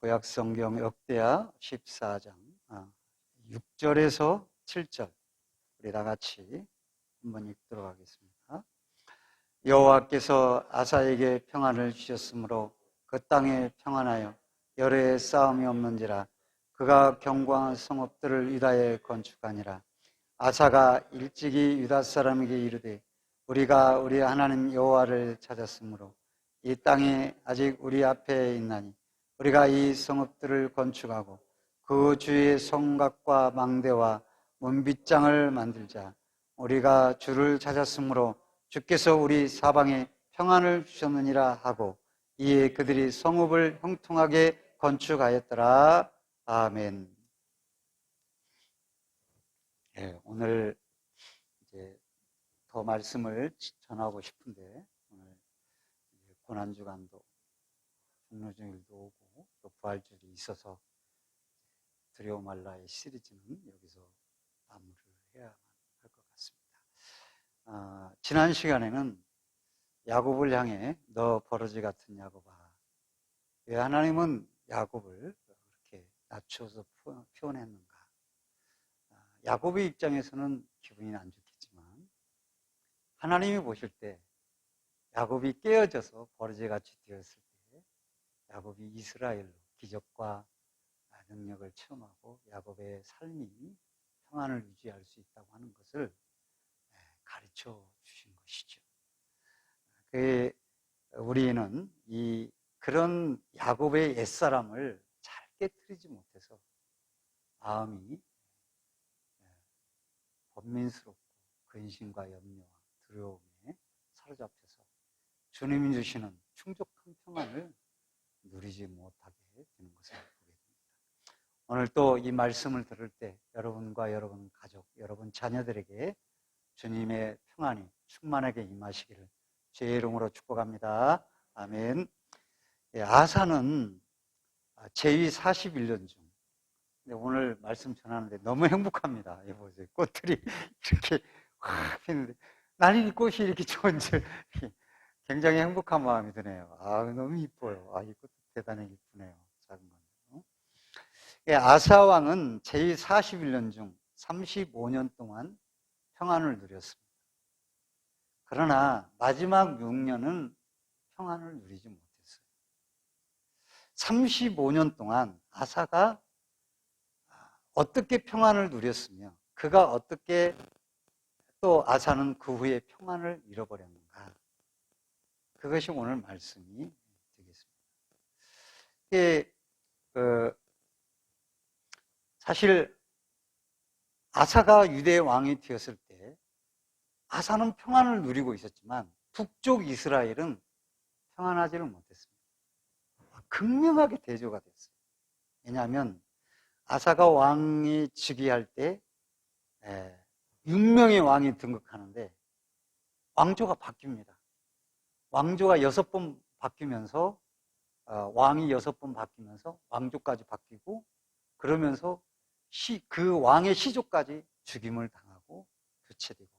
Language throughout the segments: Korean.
구약성경 역대하 14장 6절에서 7절 우리 다 같이 한번 읽도록 하겠습니다. 여호와께서 아사에게 평안을 주셨으므로 그 땅에 평안하여 여러 해 싸움이 없는지라. 그가 견고한 성읍들을 유다에 건축하니라. 아사가 일찍이 유다 사람에게 이르되 우리가 우리 하나님 여호와를 찾았으므로 이 땅이 아직 우리 앞에 있나니 우리가 이 성읍들을 건축하고 그 주위에 성곽과 망대와 문빗장을 만들자. 우리가 주를 찾았으므로 주께서 우리 사방에 평안을 주셨느니라 하고 이에 그들이 성읍을 형통하게 건축하였더라. 아멘. 네, 오늘 이제 더 말씀을 전하고 싶은데 오늘 고난주간도 종료주일도 오고 또 부활주일이 있어서 두려워 말라의 시리즈는 여기서 마무리를 해야만 할 것 같습니다. 지난 시간에는 야곱을 향해 너 버러지 같은 야곱아, 왜 하나님은 야곱을 그렇게 낮춰서 표현했는가? 야곱의 입장에서는 기분이 안 좋겠지만 하나님이 보실 때 야곱이 깨어져서 버러지같이 되었을 때 야곱이 이스라엘로 기적과 능력을 체험하고 야곱의 삶이 평안을 유지할 수 있다고 하는 것을 가르쳐 주신 것이죠. 우리는 그런 야곱의 옛사람을 잘 깨뜨리지 못해서 마음이 번민스럽고 근심과 염려와 두려움에 사로잡혀서 주님이 주시는 충족한 평안을 누리지 못하게 되는 것을 보게 됩니다. 오늘 또 이 말씀을 들을 때 여러분과 여러분 가족, 여러분 자녀들에게 주님의 평안이 충만하게 임하시기를 주의 이름으로 축복합니다. 아멘. 아사는 제위 41년 중 오늘 말씀 전하는데 너무 행복합니다. 보세요. 꽃들이 이렇게 확 피는데 나는 이 꽃이 이렇게 좋은 줄 굉장히 행복한 마음이 드네요. 너무 이뻐요. 이 꽃도 대단히 이쁘네요. 작은 건. 아사 왕은 제위 41년 중 35년 동안 평안을 누렸습니다. 그러나 마지막 6년은 평안을 누리지 못했어요. 35년 동안 아사가 어떻게 평안을 누렸으며 그가 어떻게 또 아사는 그 후에 평안을 잃어버렸는가? 그것이 오늘 말씀이 되겠습니다. 사실 아사가 유대 왕이 되었을 때 아사는 평안을 누리고 있었지만 북쪽 이스라엘은 평안하지를 못했습니다. 극명하게 대조가 됐어요. 왜냐하면 아사가 왕이 즉위할 때 6명의 왕이 등극하는데 왕조가 바뀝니다. 왕조가 6번 바뀌면서 왕이 6번 바뀌면서 왕조까지 바뀌고 그러면서 그 왕의 시조까지 죽임을 당하고 교체되고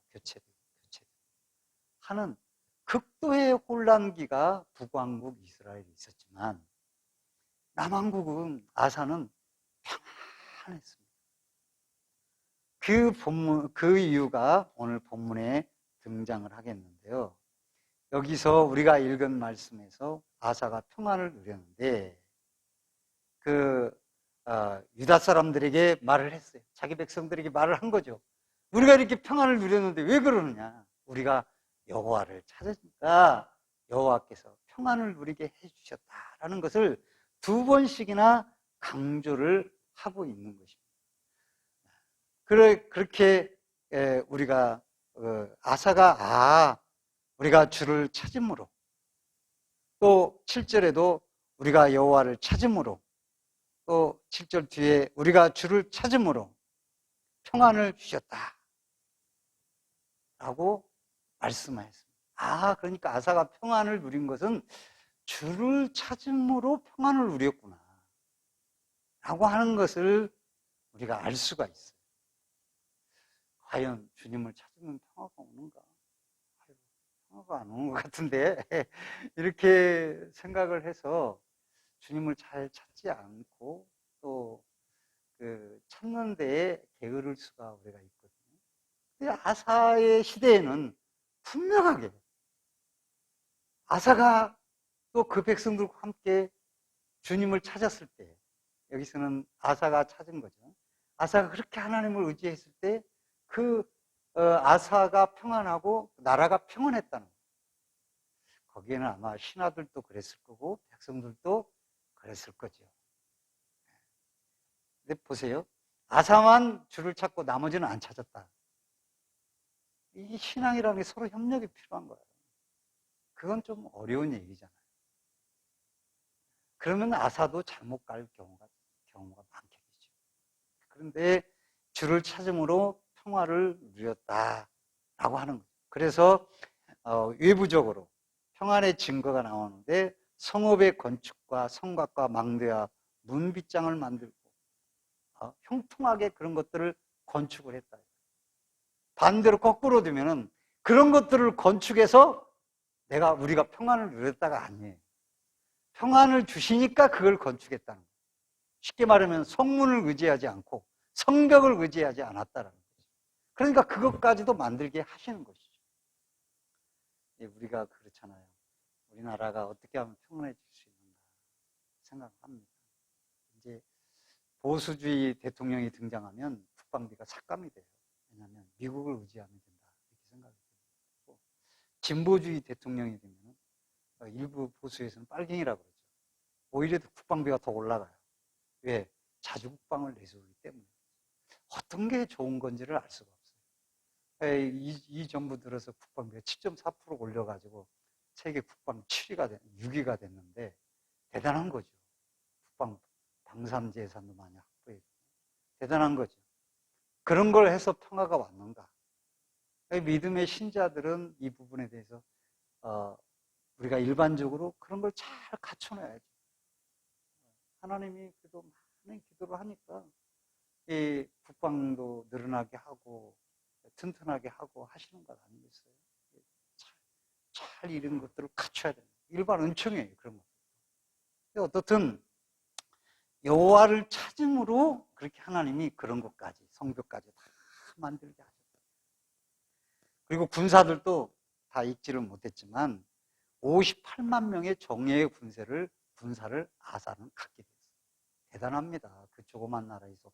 하는 극도의 혼란기가 북왕국 이스라엘에 있었지만 남왕국은 아사는 평안했습니다. 그 이유가 오늘 본문에 등장을 하겠는데요. 여기서 우리가 읽은 말씀에서 아사가 평안을 누렸는데 유다 사람들에게 말을 했어요. 자기 백성들에게 말을 한 거죠. 우리가 이렇게 평안을 누렸는데 왜 그러느냐? 우리가 여호와를 찾으니까 여호와께서 평안을 누리게 해주셨다라는 것을 2번씩이나 강조를 하고 있는 것입니다. 그렇게 우리가 아사가 우리가 주를 찾음으로 또 7절에도 우리가 여호와를 찾음으로 또 7절 뒤에 우리가 주를 찾음으로 평안을 주셨다 라고 말씀하셨습니다. 그러니까 아사가 평안을 누린 것은 주를 찾음으로 평안을 누렸구나 라고 하는 것을 우리가 알 수가 있어요. 과연 주님을 찾으면 평화가 오는가? 평화가 안 오는 것 같은데 이렇게 생각을 해서 주님을 잘 찾지 않고 또 찾는 데에 게으를 수가 우리가 있거든요. 근데 아사의 시대에는 분명하게 아사가 또 그 백성들과 함께 주님을 찾았을 때, 여기서는 아사가 찾은 거죠. 아사가 그렇게 하나님을 의지했을 때 아사가 평안하고 나라가 평안했다는 거예요. 거기에는 아마 신하들도 그랬을 거고 백성들도 그랬을 거죠. 근데 보세요. 아사만 주를 찾고 나머지는 안 찾았다. 이 신앙이라는 게 서로 협력이 필요한 거예요. 그건 좀 어려운 얘기잖아요. 그러면 아사도 잘못 갈 경우가 많게 되죠. 그런데 주를 찾음으로 평화를 누렸다라고 하는 거죠. 그래서 외부적으로 평안의 증거가 나오는데 성읍의 건축과 성곽과 망대와 문빗장을 만들고 형통하게 그런 것들을 건축을 했다. 반대로 거꾸로 되면은 그런 것들을 건축해서 우리가 평안을 누렸다가 아니에요. 평안을 주시니까 그걸 건축했다는 거예요. 쉽게 말하면 성문을 의지하지 않고 성벽을 의지하지 않았다는 거죠. 그러니까 그것까지도 만들게 하시는 것이죠. 우리가 그렇잖아요. 우리나라가 어떻게 하면 평안해질 수 있는가 생각합니다. 이제 보수주의 대통령이 등장하면 국방비가 삭감이 돼요. 왜냐하면 미국을 의지하면 된다 이렇게 생각이 들고, 진보주의 대통령이 되면 일부 보수에서는 빨갱이라고 그러죠. 오히려 국방비가 더 올라가요. 왜? 자주 국방을 내세우기 때문에. 어떤 게 좋은 건지를 알 수가 없어요. 이 정부 들어서 국방비가 7.4% 올려가지고 세계 국방 7위가 6위가 됐는데 대단한 거죠. 국방 방산 재산도 많이 확보했고 대단한 거죠. 그런 걸 해서 평화가 왔는가? 믿음의 신자들은 이 부분에 대해서 우리가 일반적으로 그런 걸 잘 갖춰놔야죠. 하나님이 그래도 많은 기도를 하니까 이 국방도 늘어나게 하고 튼튼하게 하고 하시는 것 아니겠어요? 잘 이런 것들을 갖춰야 돼요. 일반 은총이에요, 그런 것. 어떻든 여호와를 찾음으로 그렇게 하나님이 그런 것까지 성벽까지 다 만들게 하셨다. 그리고 군사들도 다 읽지를 못했지만 58만 명의 정예의 군사를 아사는 갖게 됐어요. 대단합니다. 그 조그만 나라에서.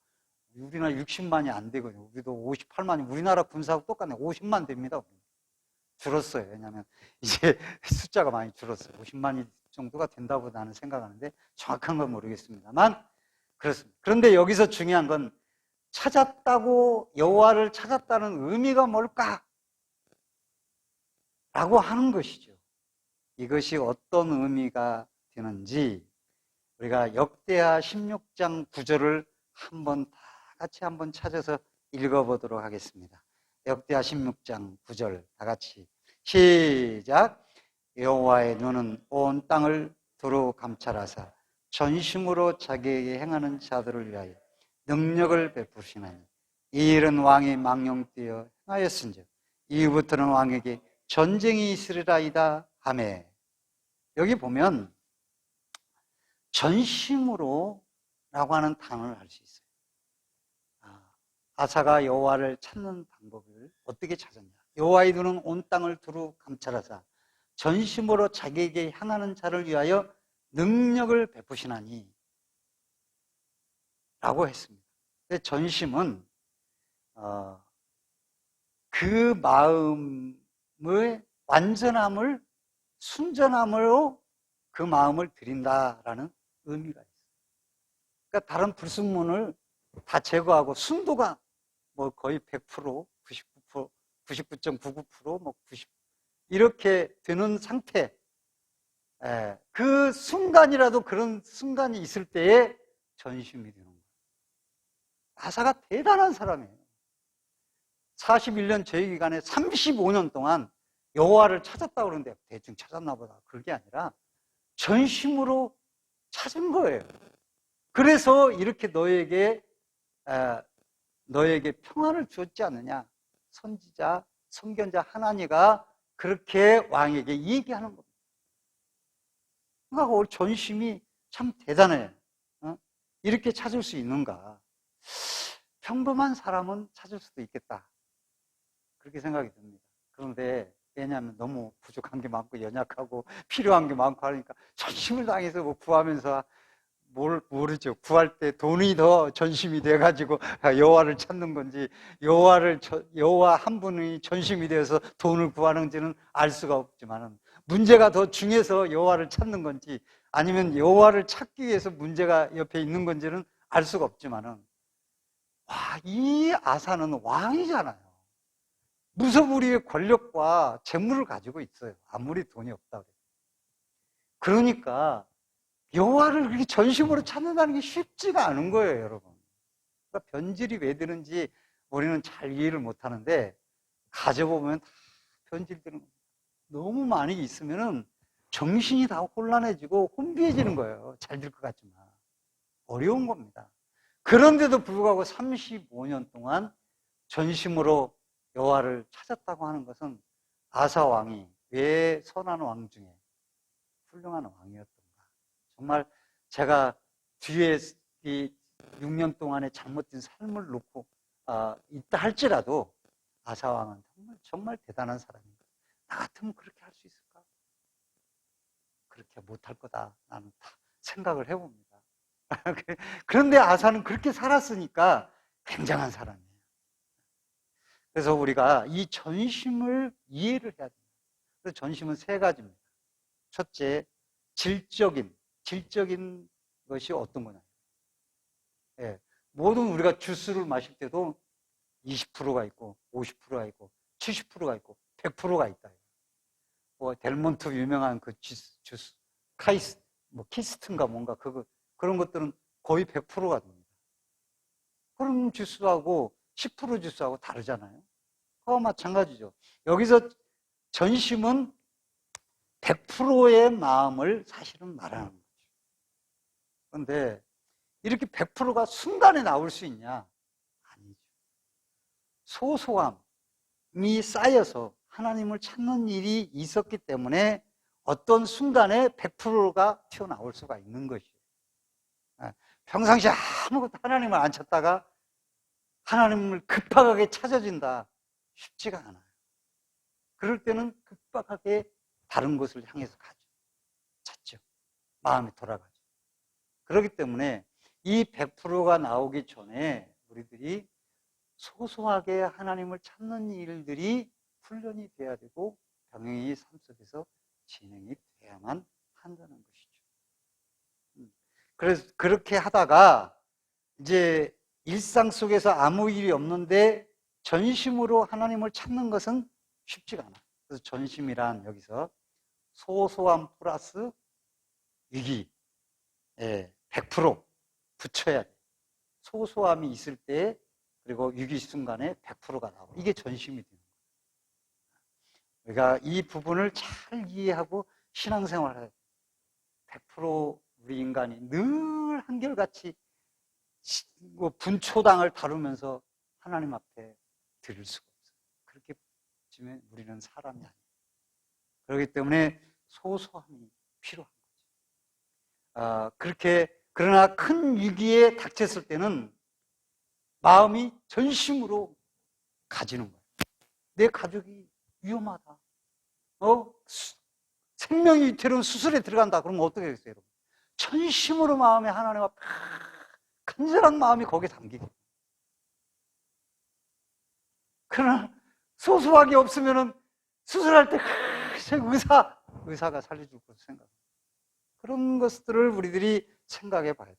우리나라 60만이 안 되거든요. 우리도 58만이, 우리나라 군사하고 똑같네. 50만 됩니다. 줄었어요. 왜냐하면 이제 숫자가 많이 줄었어요. 50만이 정도가 된다고 나는 생각하는데 정확한 건 모르겠습니다만 그렇습니다. 그런데 여기서 중요한 건 찾았다고, 여호와를 찾았다는 의미가 뭘까? 라고 하는 것이죠. 이것이 어떤 의미가 되는지 우리가 역대하 16장 9절을 다 같이 한번 찾아서 읽어보도록 하겠습니다. 역대하 16장 9절 다 같이 시작. 여호와의 눈은 온 땅을 두루 감찰하사 전심으로 자기에게 행하는 자들을 위하여 능력을 베푸시나니 이 일은 왕이 망령되어 행하였은즉 이후부터는 왕에게 전쟁이 있으리라이다 하매. 여기 보면 전심으로 라고 하는 단어를 알 수 있어요. 아사가 여호와를 찾는 방법을 어떻게 찾았냐? 여호와의 눈은 온 땅을 두루 감찰하사 전심으로 자기에게 향하는 자를 위하여 능력을 베푸시나니 라고 했습니다. 근데 전심은 그 마음의 완전함을, 순전함으로 그 마음을 드린다라는 의미가 있어요. 그러니까 다른 불순물을 다 제거하고 순도가 뭐 거의 100%, 99%, 99.99%, 뭐 90, 이렇게 되는 상태. 그 순간이라도 그런 순간이 있을 때에 전심이 되는 거예요. 아사가 대단한 사람이에요. 41년 제위 기간에 35년 동안 여호와를 찾았다고 그러는데 대충 찾았나 보다. 그게 아니라 전심으로 찾은 거예요. 그래서 이렇게 너에게 평안을 주었지 않느냐. 선지자, 선견자 하나니가 그렇게 왕에게 얘기하는 겁니다. 그러니까 전심이 참 대단해요. 이렇게 찾을 수 있는가? 평범한 사람은 찾을 수도 있겠다. 그렇게 생각이 듭니다. 그런데 왜냐하면 너무 부족한 게 많고 연약하고 필요한 게 많고 하니까 전심을 당해서 뭐 구하면서 모르죠. 구할 때 돈이 더 전심이 돼가지고 여호와를 찾는 건지 여호와 한 분이 전심이 되어서 돈을 구하는지는 알 수가 없지만은 문제가 더 중요해서 여호와를 찾는 건지 아니면 여호와를 찾기 위해서 문제가 옆에 있는 건지는 알 수가 없지만은 이 아사는 왕이잖아요. 무소불위의 권력과 재물을 가지고 있어요. 아무리 돈이 없다 그래도. 그러니까 여호와를 그렇게 전심으로 찾는다는 게 쉽지가 않은 거예요, 여러분. 그러니까 변질이 왜 되는지 우리는 잘 이해를 못 하는데 가져보면 다 변질되는 겁니다. 너무 많이 있으면은 정신이 다 혼란해지고 혼비해지는 거예요. 잘 될 것 같지만 어려운 겁니다. 그런데도 불구하고 35년 동안 전심으로 여호와를 찾았다고 하는 것은 아사 왕이 왜 선한 왕 중에 훌륭한 왕이었던가. 정말 제가 뒤에 이 6년 동안의 잘못된 삶을 놓고 있다 할지라도 아사 왕은 정말 대단한 사람입니다. 나 같으면 그렇게 할 수 있을까? 그렇게 못할 거다. 나는 다 생각을 해봅니다. 그런데 아사는 그렇게 살았으니까 굉장한 사람이에요. 그래서 우리가 이 전심을 이해를 해야 됩니다. 그래서 전심은 세 가지입니다. 첫째, 질적인 것이 어떤 거냐. 예, 모든 우리가 주스를 마실 때도 20%가 있고, 50%가 있고, 70%가 있고, 100%가 있다. 델몬트 유명한 그 주스, 키스트인가 뭔가 그런 것들은 거의 100%가 됩니다. 그런 주스하고 10% 주스하고 다르잖아요. 그와 마찬가지죠. 여기서 전심은 100%의 마음을 사실은 말하는 거죠. 그런데 이렇게 100%가 순간에 나올 수 있냐? 아니죠. 소소함이 쌓여서 하나님을 찾는 일이 있었기 때문에 어떤 순간에 100%가 튀어나올 수가 있는 것이에요. 평상시에 아무것도 하나님을 안 찾다가 하나님을 급박하게 찾아진다. 쉽지가 않아요. 그럴 때는 급박하게 다른 것을 향해서 찾죠. 마음이 돌아가죠. 그렇기 때문에 이 100%가 나오기 전에 우리들이 소소하게 하나님을 찾는 일들이 훈련이 돼야 되고 병행이 삶 속에서 진행이 돼야만 한다는 것이죠. 그래서 그렇게 하다가 이제 일상 속에서 아무 일이 없는데 전심으로 하나님을 찾는 것은 쉽지가 않아요. 그래서 전심이란 여기서 소소함 플러스 위기, 100% 붙여야 돼요. 소소함이 있을 때 그리고 위기 순간에 100%가 나오고 이게 전심이 되는 거예요. 우리가 이 부분을 잘 이해하고 신앙생활을 해요. 100% 우리 인간이 늘 한결같이 분초당을 다루면서 하나님 앞에 드릴 수가 없어요. 그렇게 치면 우리는 사람이 아니에요. 그렇기 때문에 소소함이 필요한 거죠. 그러나 큰 위기에 닥쳤을 때는 마음이 전심으로 가지는 거예요. 내 가족이 위험하다. 생명이 위태로운 수술에 들어간다. 그러면 어떻게 되겠어요, 여러분? 전심으로 마음에 하나님 앞에 간절한 마음이 거기에 담기게. 그러나 소소하게 없으면은 수술할 때 의사가 살려줄 것을 생각합니다. 그런 것들을 우리들이 생각해 봐야 돼요.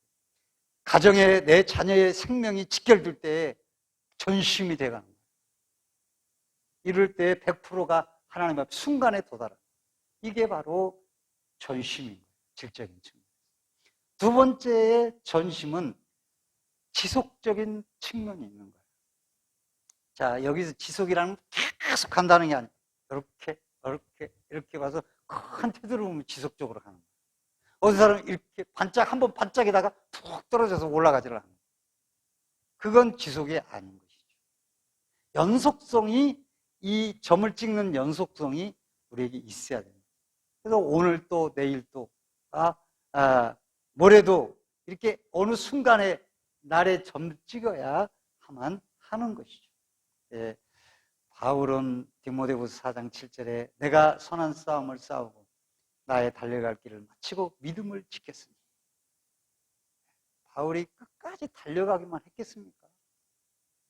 가정에 내 자녀의 생명이 직결될 때 전심이 돼가는 거예요. 이럴 때 100%가 하나님 앞에 순간에 도달하는 거예요. 이게 바로 전심인 거예요. 질적인 측면. 두 번째의 전심은 지속적인 측면이 있는 거예요. 자, 여기서 지속이라는 계속 간다는 게 아니에요. 이렇게 와서 큰 테두리 보면 지속적으로 가는 거예요. 어떤 사람은 이렇게 한번 반짝이다가 푹 떨어져서 올라가지를 않아요. 그건 지속이 아닌 것이죠. 연속성이, 이 점을 찍는 연속성이 우리에게 있어야 됩니다. 그래서 오늘 또 내일 또 뭐래도 이렇게 어느 순간에 날에 점 찍어야 하만 하는 것이죠. 예, 바울은 디모데후서 4장 7절에 내가 선한 싸움을 싸우고 나의 달려갈 길을 마치고 믿음을 지켰으니. 바울이 끝까지 달려가기만 했겠습니까?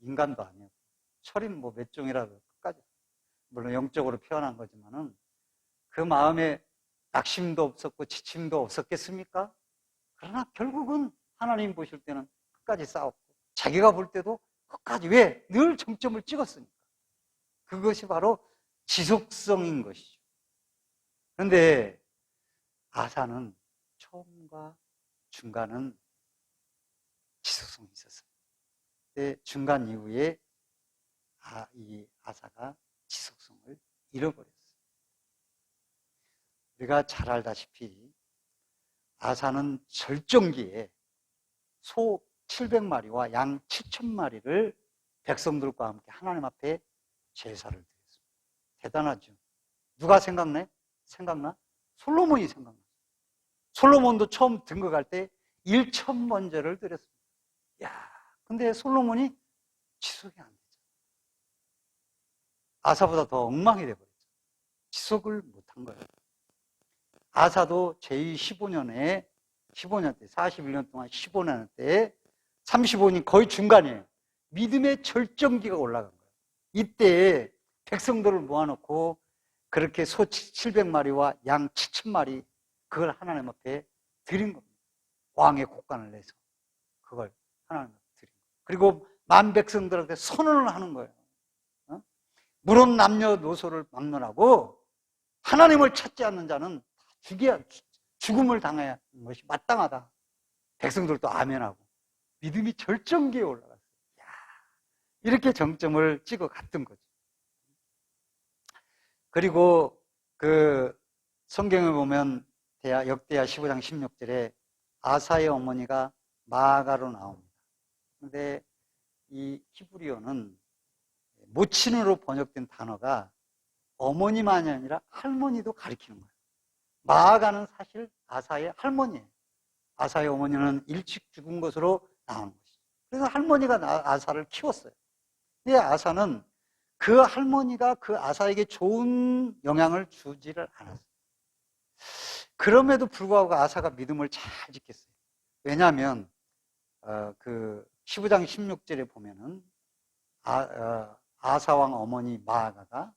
인간도 아니에요. 철인 뭐 몇 종이라도 끝까지. 물론 영적으로 표현한 거지만은 그 마음에 낙심도 없었고 지침도 없었겠습니까? 그러나 결국은 하나님 보실 때는 끝까지 싸웠고 자기가 볼 때도 끝까지. 왜? 늘 정점을 찍었으니까. 그것이 바로 지속성인 것이죠. 그런데 아사는 처음과 중간은 지속성이 있었어요. 근데 중간 이후에 이 아사가 지속성을 잃어버렸어요. 우리가 잘 알다시피 아사는 절정기에 소 700마리와 양 7,000마리를 백성들과 함께 하나님 앞에 제사를 드렸습니다. 대단하죠. 누가 생각나? 솔로몬이 생각나. 솔로몬도 처음 등극할 때 1,000번제를 드렸습니다. 야, 근데 솔로몬이 지속이 안 되죠. 아사보다 더 엉망이 돼버렸죠. 지속을 못한 거예요. 아사도 제2 15년 때 41년 동안 15년 때 35년 거의 중간이에요. 믿음의 절정기가 올라간 거예요. 이때 백성들을 모아놓고 그렇게 소 700마리와 양 7,000마리 그걸 하나님 앞에 드린 겁니다. 왕의 곡간을 내서 그걸 하나님 앞에 드린 거예요. 그리고 만 백성들한테 선언을 하는 거예요. 물론 남녀노소를 막론하고 하나님을 찾지 않는 자는 죽음을 당해야 하는 것이 마땅하다. 백성들도 아멘하고 믿음이 절정기에 올라갔어요. 이렇게 정점을 찍어 갔던 거죠. 그리고 그 성경에 보면 역대하 15장 16절에 아사의 어머니가 마아가로 나옵니다. 그런데 이 히브리어는 모친으로 번역된 단어가 어머니만이 아니라 할머니도 가리키는 거예요. 마아가는 사실 아사의 할머니예요. 아사의 어머니는 일찍 죽은 것으로 나오는 것이죠. 그래서 할머니가 아사를 키웠어요. 근데 아사는 그 할머니가 그 아사에게 좋은 영향을 주지를 않았어요. 그럼에도 불구하고 아사가 믿음을 잘 지켰어요. 왜냐하면 그 15장 16절에 보면은 아사왕 어머니 마아가가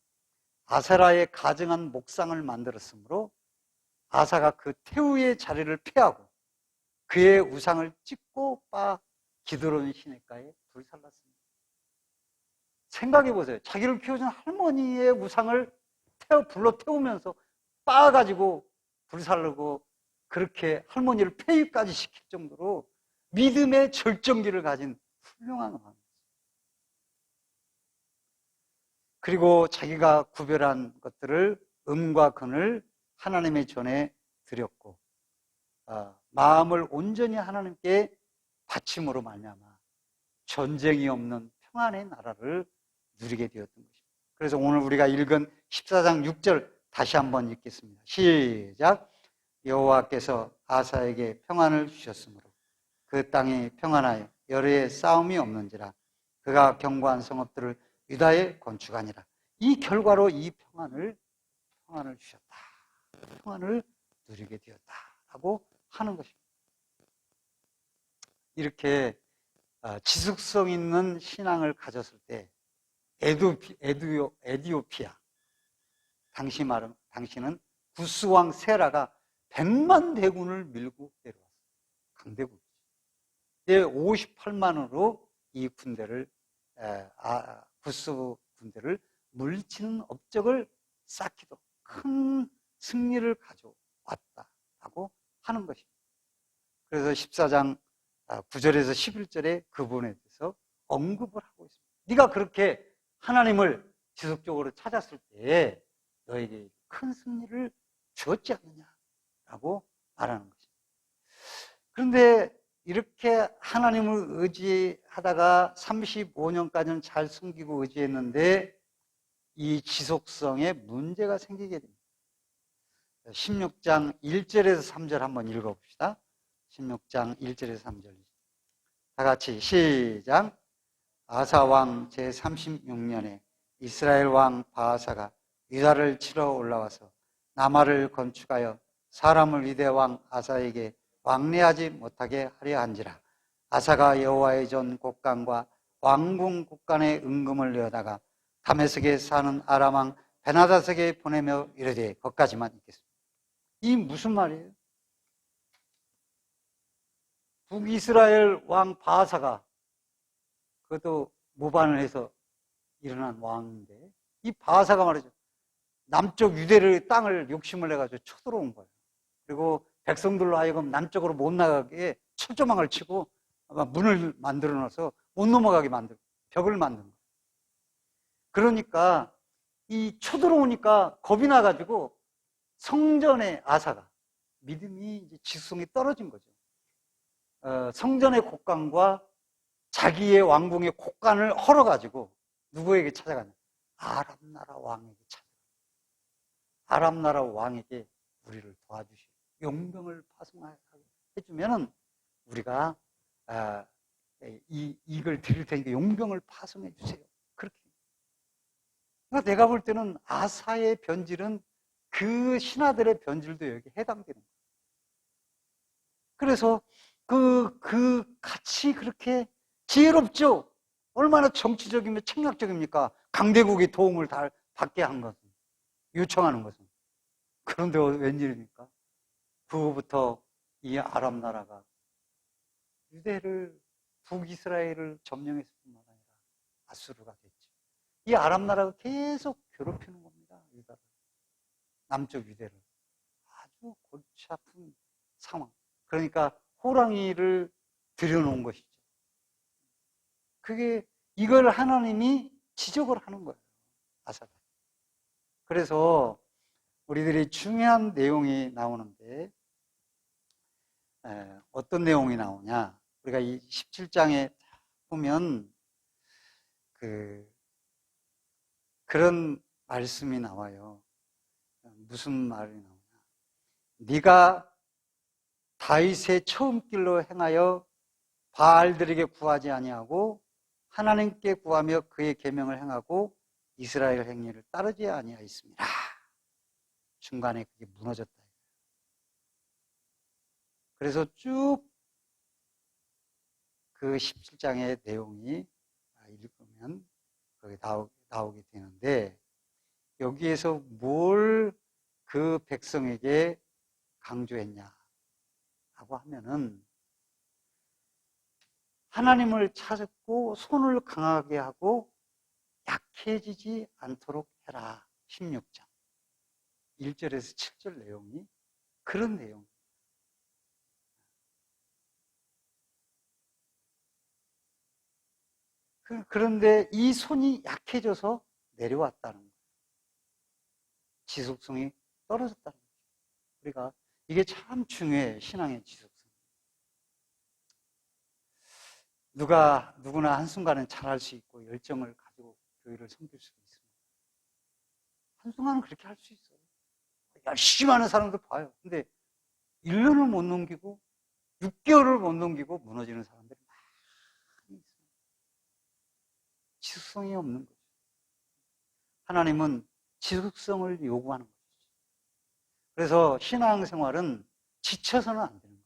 아세라의 가증한 목상을 만들었으므로 아사가 그 태우의 자리를 피하고 그의 우상을 찍고 기드론 시내가에 불살랐습니다. 생각해 보세요. 자기를 키워준 할머니의 우상을 불러 태우면서 빻아가지고 불살르고 그렇게 할머니를 폐위까지 시킬 정도로 믿음의 절정기를 가진 훌륭한 왕. 그리고 자기가 구별한 것들을 음과 근을 하나님의 전에 드렸고 마음을 온전히 하나님께 바침으로 말미암아 전쟁이 없는 평안의 나라를 누리게 되었던 것입니다. 그래서 오늘 우리가 읽은 14장 6절 다시 한번 읽겠습니다. 시작. 여호와께서 아사에게 평안을 주셨으므로 그 땅이 평안하여 여러의 싸움이 없는지라 그가 견고한 성읍들을 유다에 건축하니라. 이 결과로 이 평안을 주셨다. 평안을 누리게 되었다라고 하는 것입니다. 이렇게 지속성 있는 신앙을 가졌을 때 에디오피아 당시는 구스왕 세라가 100만 대군을 밀고 내려왔어요. 강대국. 58만으로 이 군대를 구스 군대를 물리치는 업적을 쌓기도 큰 승리를 가져왔다라고 하는 것입니다. 그래서 14장 9절에서 11절에 그 부분에 대해서 언급을 하고 있습니다. 네가 그렇게 하나님을 지속적으로 찾았을 때 너에게 큰 승리를 주었지 않느냐라고 말하는 것입니다. 그런데 이렇게 하나님을 의지하다가 35년까지는 잘 숨기고 의지했는데 이 지속성에 문제가 생기게 됩니다. 16장 1절에서 3절 한번 읽어봅시다. 16장 1절에서 3절. 다 같이 시작. 아사 왕 제36년에 이스라엘 왕 바아사가 유다를 치러 올라와서 라마를 건축하여 사람을 유대 왕 아사에게 왕래하지 못하게 하려 한지라. 아사가 여호와의 전 곡간과 왕궁 곡간에 은금을 내어다가 다메섹에 사는 아람 왕 베나다색에 보내며 이르되, 거기까지만 읽겠습니다. 이 무슨 말이에요? 북이스라엘 왕 바아사가, 그것도 모반을 해서 일어난 왕인데, 이 바아사가 말이죠, 남쪽 유대의 땅을 욕심을 내가지고 쳐들어온 거예요. 그리고 백성들로 하여금 남쪽으로 못 나가게 철조망을 치고 문을 만들어 놔서 못 넘어가게 만들고 벽을 만든 거예요. 그러니까 이 쳐들어오니까 겁이 나가지고 성전의 아사가, 믿음이 이제 지수성이 떨어진 거죠. 성전의 곡간과 자기의 왕궁의 곡간을 헐어가지고 누구에게 찾아가냐? 아람 나라 왕에게 찾아가요. 아람 나라 왕에게 우리를 도와주시고 용병을 파송하게 해주면은 우리가 이걸 드릴 테니까 용병을 파송해 주세요. 그렇게. 그러니까 내가 볼 때는 아사의 변질은 그 신하들의 변질도 여기 해당되는 거예요. 그래서 같이 그렇게 지혜롭죠? 얼마나 정치적이며 책략적입니까? 강대국의 도움을 받게 한 것은, 요청하는 것은. 그런데 웬일입니까? 그거부터 이 아람 나라가 유대를, 북이스라엘을 점령했을 뿐만 아니라 아수르가 됐죠. 이 아람 나라가 계속 괴롭히는 겁니다. 유다를. 남쪽 유대를. 아주 골치 아픈 상황. 그러니까 호랑이를 들여놓은 것이죠. 이걸 하나님이 지적을 하는 거예요. 아사가. 그래서 우리들이 중요한 내용이 나오는데, 어떤 내용이 나오냐? 우리가 이 17장에 보면 그런 말씀이 나와요. 무슨 말이 나오냐? 네가 다윗의 처음 길로 행하여 바알들에게 구하지 아니하고 하나님께 구하며 그의 계명을 행하고 이스라엘 행위를 따르지 아니하였습니다. 중간에 그게 무너졌다. 그래서 쭉 그 17장의 내용이 읽으면 거기 나오게 되는데, 여기에서 뭘 그 백성에게 강조했냐 하고 하면은, 하나님을 찾고 손을 강하게 하고 약해지지 않도록 해라. 16장 1절에서 7절 내용이 그런 내용. 그런데 이 손이 약해져서 내려왔다는 거예요. 지속성이 떨어졌다는 거예요. 우리가 이게 참 중요해. 신앙의 지속성. 누구나 한순간은 잘할 수 있고 열정을 가지고 교회를 섬길 수도 있습니다. 한순간은 그렇게 할 수 있어요. 열심히 하는 사람들 봐요. 근데 1년을 못 넘기고 6개월을 못 넘기고 무너지는 사람들이 많이 있어요. 지속성이 없는 거죠. 하나님은 지속성을 요구하는 거죠. 그래서 신앙생활은 지쳐서는 안 되는 거예요.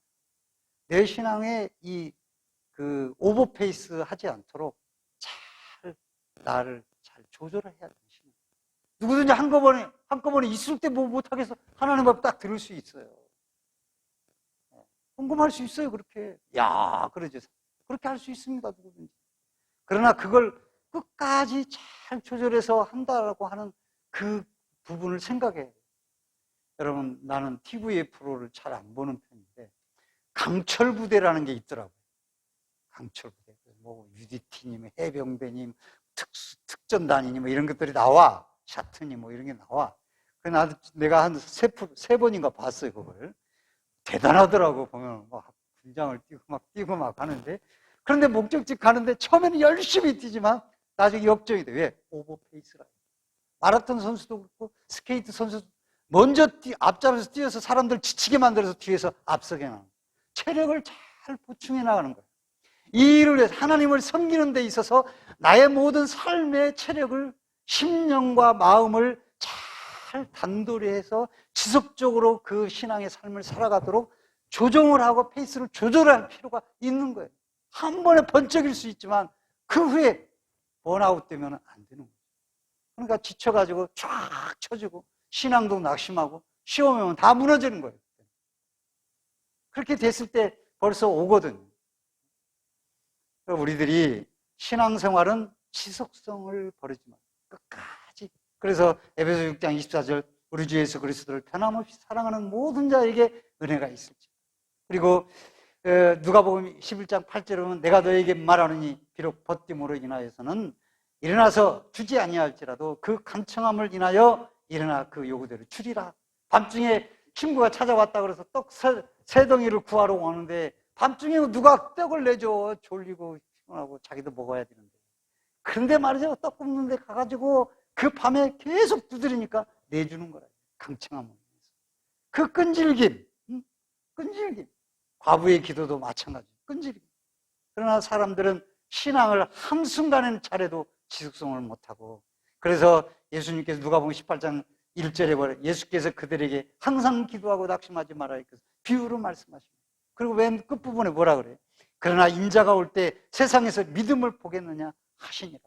내 신앙에 오버페이스 하지 않도록 나를 잘 조절을 해야 되는 신앙. 누구든지 한꺼번에 있을 때 뭐 못하겠어. 하나님 앞 딱 들을 수 있어요. 궁금할 수 있어요, 그렇게. 그러죠. 그렇게 할 수 있습니다, 누구든지. 그러나 그걸 끝까지 잘 조절해서 한다라고 하는 그 부분을 생각해요. 여러분, 나는 TV 프로를 잘 안 보는 편인데, 강철부대라는 게 있더라고요. 강철부대. UDT님, 해병대님, 특전단이님, 이런 것들이 나와. 샤트님, 이런 게 나와. 그래서 내가 한 세 번인가 봤어요, 그걸. 대단하더라고, 보면. 군장을 뛰고 막 하는데. 그런데 목적지 가는데 처음에는 열심히 뛰지만 나중에 역정이 돼. 왜? 오버페이스라. 마라톤 선수도 그렇고, 스케이트 선수도 먼저 앞잡아서 뛰어서 사람들 지치게 만들어서 뒤에서 앞서게 나와. 체력을 잘 보충해 나가는 거예요. 이 일을 위해서 하나님을 섬기는 데 있어서 나의 모든 삶의 체력을, 심령과 마음을 잘 단도리 해서 지속적으로 그 신앙의 삶을 살아가도록 조정을 하고 페이스를 조절할 필요가 있는 거예요. 한 번에 번쩍일 수 있지만 그 후에 번아웃 되면 안 되는 거예요. 그러니까 지쳐가지고 쫙 쳐지고 신앙도 낙심하고 시험에 오면 다 무너지는 거예요. 그렇게 됐을 때 벌써 오거든요. 우리들이 신앙생활은 지속성을 버리지 말고 끝까지. 그래서 에베소 6장 24절 우리 주 예수 그리스도를 변함없이 사랑하는 모든 자에게 은혜가 있을지. 그리고 누가복음 11장 8절에 보면 내가 너에게 말하느니 비록 벗김으로 인하여서는 일어나서 주지 아니할지라도 그 간청함을 인하여 일어나 그 요구대로 주리라. 밤중에 친구가 찾아왔다 그래서 떡 세 덩이를 구하러 오는데 밤중에 누가 떡을 내줘. 졸리고 피곤하고 자기도 먹어야 되는데. 그런데 말이죠. 떡 굽는 데 가가지고 그 밤에 계속 두드리니까 내주는 거라. 강청함을 위해서. 그 끈질김. 과부의 기도도 마찬가지. 끈질김. 그러나 사람들은 신앙을 한순간에는 잘해도 지속성을 못하고, 그래서 예수님께서 누가복음 18장 1절에 보면 예수께서 그들에게 항상 기도하고 낙심하지 말아야 해서 비유로 말씀하십니다. 그리고 맨 끝부분에 뭐라 그래요? 그러나 인자가 올 때 세상에서 믿음을 보겠느냐 하시니라.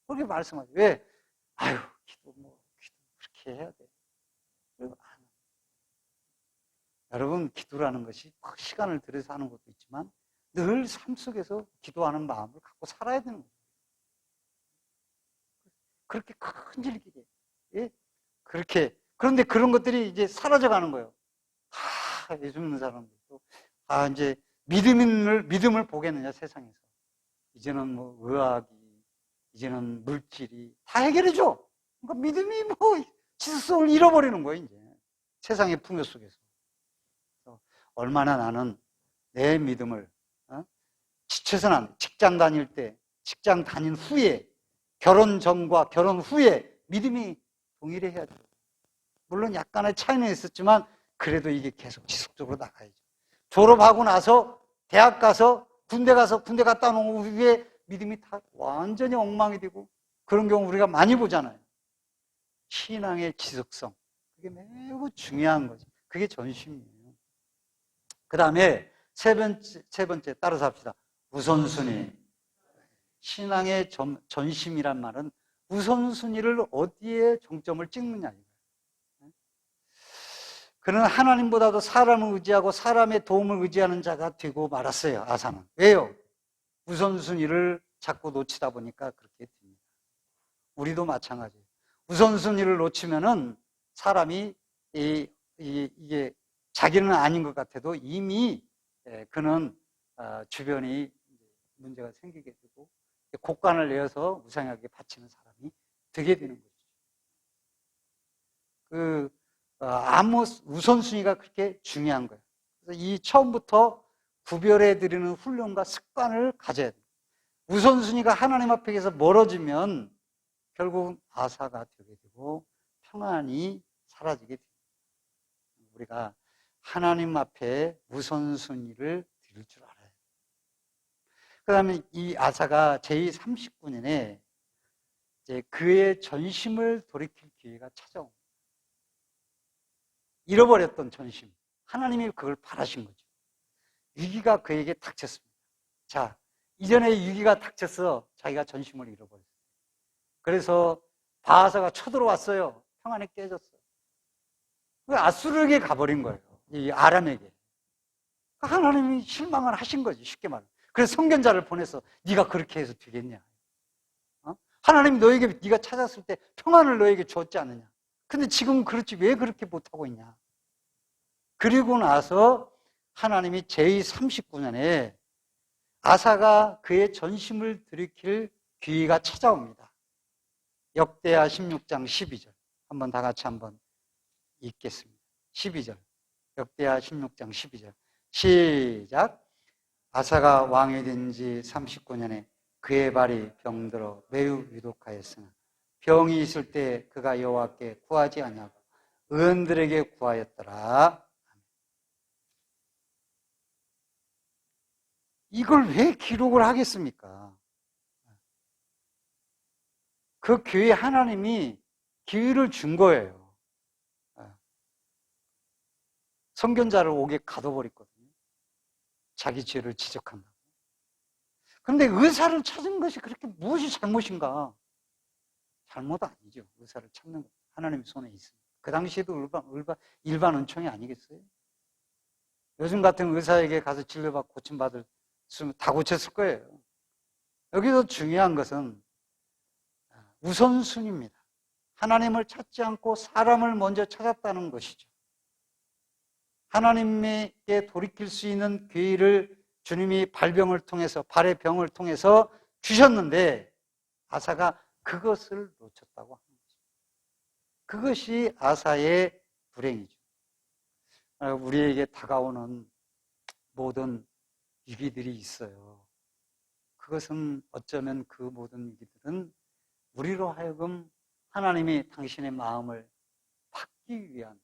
그렇게 말씀하죠. 왜? 아유, 기도 그렇게 해야 돼. 그리고 여러분, 기도라는 것이 막 시간을 들여서 하는 것도 있지만 늘 삶 속에서 기도하는 마음을 갖고 살아야 되는 거예요. 그렇게 끈질기게. 예? 그렇게. 그런데 그런 것들이 이제 사라져 가는 거예요. 예수 믿는 사람들도. 이제 믿음을 보겠느냐, 세상에서. 이제는 뭐 의학이, 이제는 물질이 다 해결해줘. 그러니까 믿음이 뭐 지속성을 잃어버리는 거예요, 이제. 세상의 풍요 속에서. 얼마나 나는 내 믿음을, 지쳐서는 안 돼. 직장 다닐 때, 직장 다닌 후에, 결혼 전과 결혼 후에 믿음이 동일해야 돼요. 물론 약간의 차이는 있었지만 그래도 이게 계속 지속적으로 나가야죠. 졸업하고 나서 대학 가서 군대 갔다 온 후에 믿음이 다 완전히 엉망이 되고 그런 경우 우리가 많이 보잖아요. 신앙의 지속성. 그게 매우 중요한 거죠. 그게 전심이에요. 그 다음에 세 번째 따라서 합시다. 우선순위. 신앙의 전심이란 말은 우선순위를 어디에 정점을 찍느냐. 그는 하나님보다도 사람을 의지하고 사람의 도움을 의지하는 자가 되고 말았어요. 아사는. 왜요? 우선순위를 자꾸 놓치다 보니까 그렇게 됩니다. 우리도 마찬가지예요. 우선순위를 놓치면은 사람이 이게 자기는 아닌 것 같아도 이미 그는 주변이 문제가 생기게 되고 곡간을 내어서 무상하게 바치는 사람이 되게 되는 거죠. 아무 우선순위가 그렇게 중요한 거예요. 그래서 이 처음부터 구별해 드리는 훈련과 습관을 가져야 돼요. 우선순위가 하나님 앞에서 멀어지면 결국은 아사가 되게 되고 평안이 사라지게 됩니다. 우리가 하나님 앞에 우선순위를 드릴 줄 알아요. 그 다음에 이 아사가 제39년에 이제 그의 전심을 돌이킬 기회가 찾아옵니다. 잃어버렸던 전심. 하나님이 그걸 바라신 거죠. 위기가 그에게 닥쳤습니다. 자, 이전에 위기가 닥쳐서 자기가 전심을 잃어버렸어요. 그래서 바하사가 쳐들어왔어요. 평안에 깨졌어요. 아수르에게 가버린 거예요. 이 아람에게. 하나님이 실망을 하신 거지, 쉽게 말하면. 그래서 선견자를 보내서 네가 그렇게 해서 되겠냐. 하나님이 너에게 네가 찾았을 때 평안을 너에게 줬지 않느냐. 근데 지금 그렇지 왜 그렇게 못하고 있냐. 그리고 나서 하나님이 제39년에 아사가 그의 전심을 들이킬 기회가 찾아옵니다. 역대하 16장 12절. 한번 다 같이 한번 읽겠습니다. 12절. 역대하 16장 12절. 시작. 아사가 왕이 된 지 39년에 그의 발이 병들어 매우 위독하였으나 병이 있을 때 그가 여호와께 구하지 아니하고 의원들에게 구하였더라. 이걸 왜 기록을 하겠습니까? 그 교회 하나님이 기회를 준 거예요. 선견자를 옥에 가둬버렸거든요. 자기 죄를 지적한다고. 그런데 의사를 찾은 것이 그렇게 무엇이 잘못인가? 잘못 아니죠. 의사를 찾는 것. 하나님 손에 있습니다. 그 당시에도 일반 은총이 아니겠어요? 요즘 같은 의사에게 가서 진료받고 고침받을 수면 다 고쳤을 거예요. 여기서 중요한 것은 우선순위입니다. 하나님을 찾지 않고 사람을 먼저 찾았다는 것이죠. 하나님께 돌이킬 수 있는 기회를 주님이 발병을 통해서, 발의 병을 통해서 주셨는데 아사가 그것을 놓쳤다고 하는 거죠. 그것이 아사의 불행이죠. 우리에게 다가오는 모든 위기들이 있어요. 그것은 어쩌면 그 모든 위기들은 우리로 하여금 하나님이 당신의 마음을 받기 위한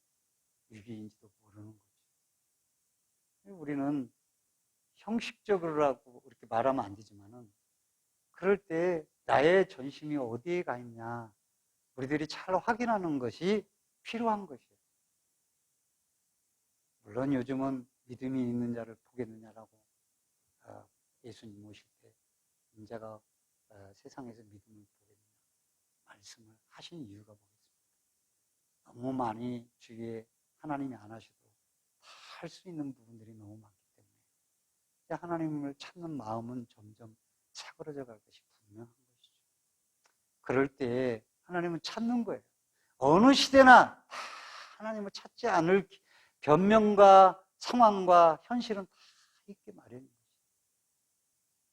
위기인지도 모르는 거죠. 우리는 형식적으로라고 이렇게 말하면 안 되지만은 그럴 때 나의 전심이 어디에 가 있냐 우리들이 잘 확인하는 것이 필요한 것이에요. 물론 요즘은 믿음이 있는 자를 보겠느냐라고 예수님 오실 때 인자가 세상에서 믿음을 보겠느냐 말씀을 하신 이유가 뭐겠습니까? 너무 많이 주위에 하나님이 안 하셔도 다 할 수 있는 부분들이 너무 많기 때문에 하나님을 찾는 마음은 점점 사그러져 갈 것이 분명한 것이죠. 그럴 때 하나님은 찾는 거예요. 어느 시대나 하나님을 찾지 않을 변명과 상황과 현실은 다 있게 마련인 거죠.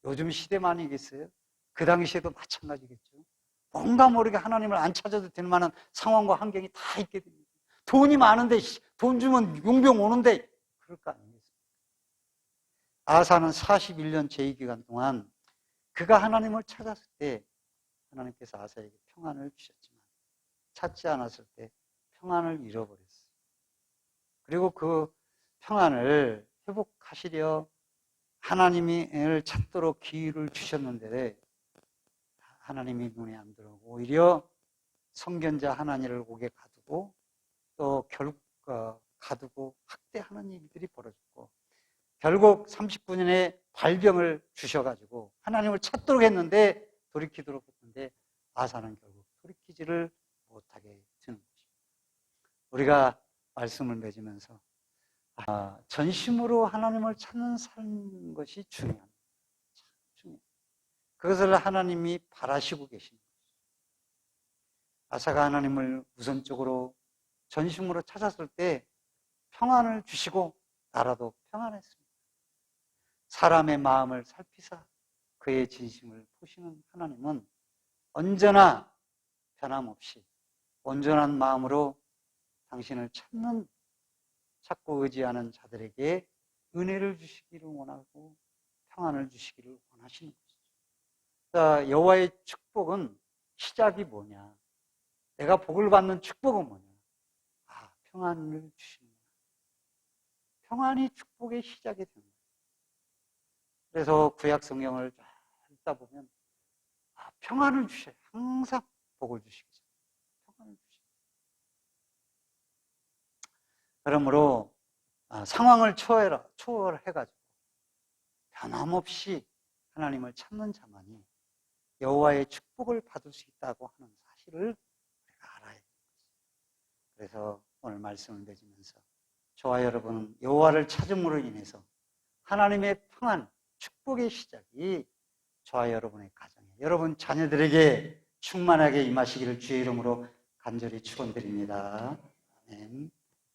요즘 시대만이겠어요? 그 당시에도 마찬가지겠죠. 뭔가 모르게 하나님을 안 찾아도 될 만한 상황과 환경이 다 있게 됩니다. 돈이 많은데 돈 주면 용병 오는데 그럴 거 아니겠습니까? 아사는 41년 제위기간 동안 그가 하나님을 찾았을 때 하나님께서 아사에게 평안을 주셨지만 찾지 않았을 때 평안을 잃어버렸어요. 그리고 그 평안을 회복하시려 하나님을 찾도록 기회를 주셨는데 하나님이 눈에 안 들어오고 오히려 선견자 하나님을 옥에 가두고 또 결국 가두고 학대하는 일들이 벌어졌고 결국 39년에 발병을 주셔가지고 하나님을 찾도록 했는데 돌이키도록 했는데 아사는 결국 돌이키지를 못하게 되는 것입니다. 우리가 말씀을 맺으면서 전심으로 하나님을 찾는 사는 것이 중요합니다. 참 중요해요. 그것을 하나님이 바라시고 계십니다. 아사가 하나님을 우선적으로 전심으로 찾았을 때 평안을 주시고 나라도 평안했습니다. 사람의 마음을 살피사 그의 진심을 보시는 하나님은 언제나 변함없이 온전한 마음으로 당신을 찾고 의지하는 자들에게 은혜를 주시기를 원하고 평안을 주시기를 원하시는 것이죠. 자, 여호와의 축복은 시작이 뭐냐? 내가 복을 받는 축복은 뭐냐? 평안을 주시는 거야. 평안이 축복의 시작이 됩니다. 그래서 구약 성경을 쫙 읽다 보면 평안을 주셔요. 항상 복을 주시기 전에 평안을 주셔요. 그러므로 상황을 초월해가지고 변함없이 하나님을 찾는 자만이 여호와의 축복을 받을 수 있다고 하는 사실을 우리가 알아야 됩니다. 그래서 오늘 말씀을 맺으면서 저와 여러분은 여호와를 찾음으로 인해서 하나님의 평안, 축복의 시작이 저와 여러분의 가정에, 여러분 자녀들에게 충만하게 임하시기를 주의 이름으로 간절히 축원드립니다. 아멘.